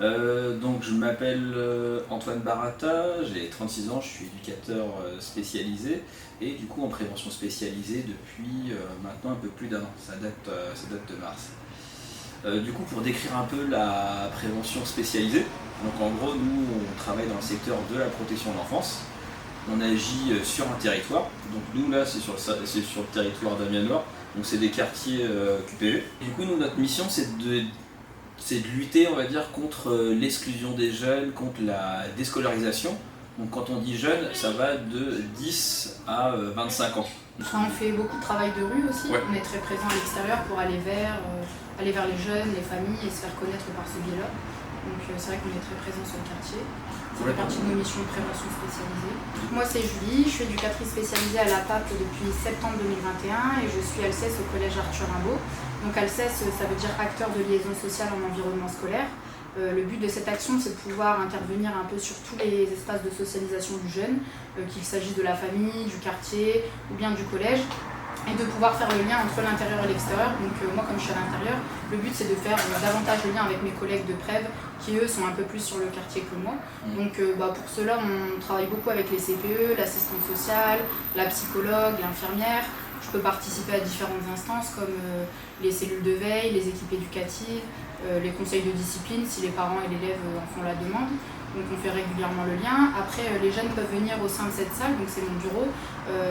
Donc je m'appelle Antoine Barata, j'ai 36 ans, je suis éducateur spécialisé et du coup en prévention spécialisée depuis maintenant un peu plus d'un an, ça date de mars. Du coup pour décrire un peu la prévention spécialisée, donc en gros nous on travaille dans le secteur de la protection de l'enfance, on agit sur un territoire, donc nous là c'est sur le territoire d'Amiens-Nord, donc c'est des quartiers QPV. Du coup nous notre mission c'est de lutter, on va dire, contre l'exclusion des jeunes, contre la déscolarisation. Donc quand on dit jeunes, ça va de 10 à 25 ans. On fait beaucoup de travail de rue aussi, ouais. On est très présent à l'extérieur pour aller vers les jeunes, les familles et se faire connaître par ce biais-là. Donc c'est vrai qu'on est très présent sur le quartier. Ça fait partie de nos missions de prévention spécialisée. Moi c'est Julie, je suis éducatrice spécialisée à la PAP depuis septembre 2021 et je suis Alcès au collège Arthur Rimbaud. Donc Alcès, ça veut dire acteur de liaison sociale en environnement scolaire. Le but de cette action, c'est de pouvoir intervenir un peu sur tous les espaces de socialisation du jeune, qu'il s'agisse de la famille, du quartier ou bien du collège, et de pouvoir faire le lien entre l'intérieur et l'extérieur. Donc moi, comme je suis à l'intérieur, le but c'est de faire davantage le lien avec mes collègues de Prèves, qui eux sont un peu plus sur le quartier que moi. Donc pour cela, on travaille beaucoup avec les CPE, l'assistante sociale, la psychologue, l'infirmière. Je peux participer à différentes instances comme les cellules de veille, les équipes éducatives, les conseils de discipline si les parents et l'élève en font la demande. Donc on fait régulièrement le lien. Après, les jeunes peuvent venir au sein de cette salle, donc c'est mon bureau,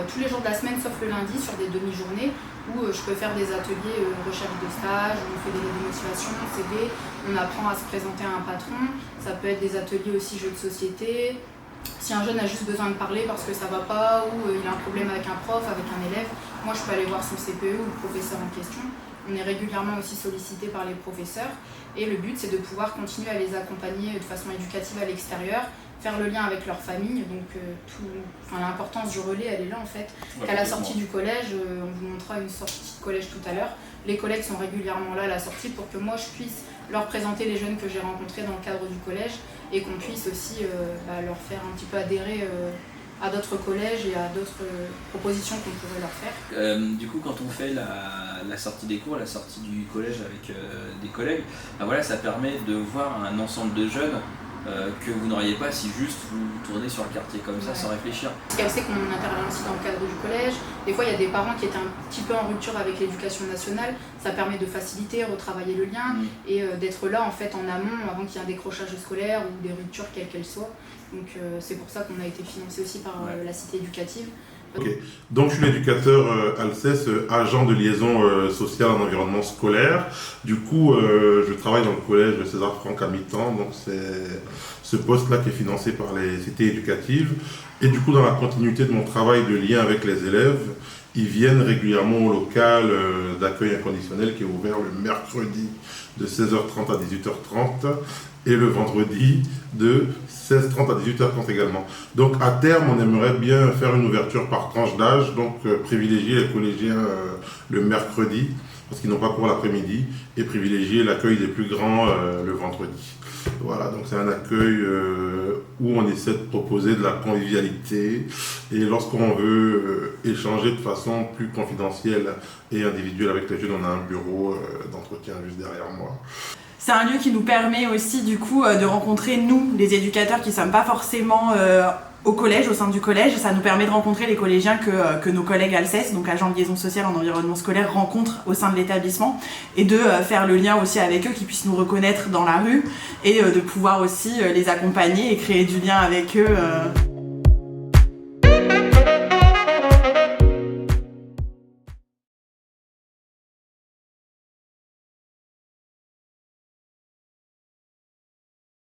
tous les jours de la semaine sauf le lundi sur des demi-journées où je peux faire des ateliers recherche de stage, on fait des motivations, CD, on apprend à se présenter à un patron. Ça peut être des ateliers aussi jeux de société. Si un jeune a juste besoin de parler parce que ça va pas ou il a un problème avec un prof, avec un élève, moi je peux aller voir son CPE ou le professeur en question. On est régulièrement aussi sollicité par les professeurs et le but c'est de pouvoir continuer à les accompagner de façon éducative à l'extérieur, faire le lien avec leur famille, donc l'importance du relais elle est là en fait. Qu'à la sortie du collège, on vous montrera une sortie de collège tout à l'heure, les collègues sont régulièrement là à la sortie pour que moi je puisse leur présenter les jeunes que j'ai rencontrés dans le cadre du collège et qu'on puisse aussi leur faire un petit peu adhérer à d'autres collèges et à d'autres propositions qu'on pourrait leur faire. Du coup, quand on fait la sortie des cours, la sortie du collège avec des collègues, voilà, ça permet de voir un ensemble de jeunes que vous n'auriez pas si juste vous tournez sur le quartier comme ça sans réfléchir. Elle sait qu'on intervient aussi dans le cadre du collège. Des fois, il y a des parents qui étaient un petit peu en rupture avec l'éducation nationale. Ça permet de faciliter, retravailler le lien et d'être là en fait en amont avant qu'il y ait un décrochage scolaire ou des ruptures quelles qu'elles soient. Donc c'est pour ça qu'on a été financé aussi par la cité éducative. Ok, donc je suis l'éducateur Alcès, agent de liaison sociale en environnement scolaire. Du coup, je travaille dans le collège César Franck à mi-temps, donc c'est ce poste-là qui est financé par les cités éducatives. Et du coup, dans la continuité de mon travail de lien avec les élèves, ils viennent régulièrement au local d'accueil inconditionnel qui est ouvert le mercredi de 16h30 à 18h30 et le vendredi de 16h30 à 18h30 également. Donc à terme, on aimerait bien faire une ouverture par tranche d'âge, donc privilégier les collégiens le mercredi, parce qu'ils n'ont pas cours l'après-midi, et privilégier l'accueil des plus grands le vendredi. Voilà, donc c'est un accueil où on essaie de proposer de la convivialité et lorsqu'on veut échanger de façon plus confidentielle et individuelle avec les jeunes, on a un bureau d'entretien juste derrière moi. C'est un lieu qui nous permet aussi du coup de rencontrer nous, les éducateurs qui ne sommes pas forcément au collège, au sein du collège. Ça nous permet de rencontrer les collégiens que nos collègues Alcès, donc agents de liaison sociale en environnement scolaire, rencontrent au sein de l'établissement et de faire le lien aussi avec eux, qu'ils puissent nous reconnaître dans la rue et de pouvoir aussi les accompagner et créer du lien avec eux.